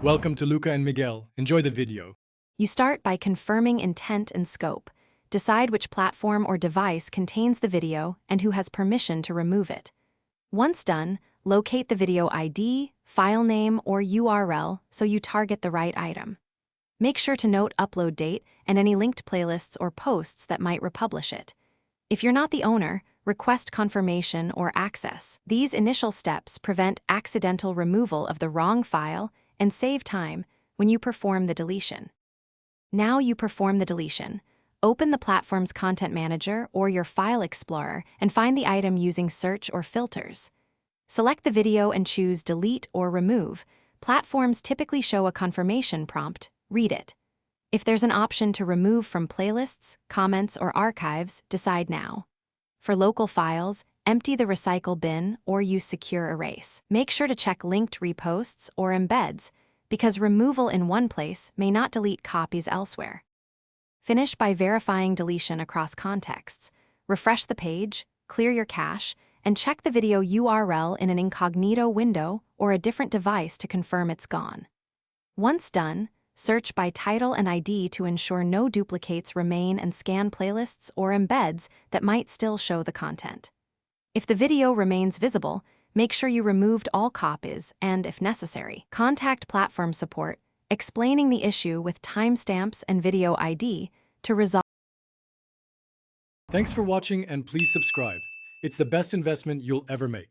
Welcome to Luca and Miguel. Enjoy the video. You start by confirming intent and scope. Decide which platform or device contains the video and who has permission to remove it. Once done, locate the video ID, file name, or URL so you target the right item. Make sure to note upload date and any linked playlists or posts that might republish it. If you're not the owner, request confirmation or access. These initial steps prevent accidental removal of the wrong file and save time when you perform the deletion. Now you perform the deletion. Open the platform's content manager or your file explorer and find the item using search or filters. Select the video and choose delete or remove. Platforms typically show a confirmation prompt. Read it. If there's an option to remove from playlists, comments, or archives, decide now. For local files, empty the recycle bin or use secure erase. Make sure to check linked reposts or embeds, because removal in one place may not delete copies elsewhere. Finish by verifying deletion across contexts. Refresh the page, clear your cache, and check the video URL in an incognito window or a different device to confirm it's gone. Once done, search by title and ID to ensure no duplicates remain and scan playlists or embeds that might still show the content. If the video remains visible, make sure you removed all copies and, if necessary, contact platform support, explaining the issue with timestamps and video ID to resolve. Thanks for watching and please subscribe. It's the best investment you'll ever make.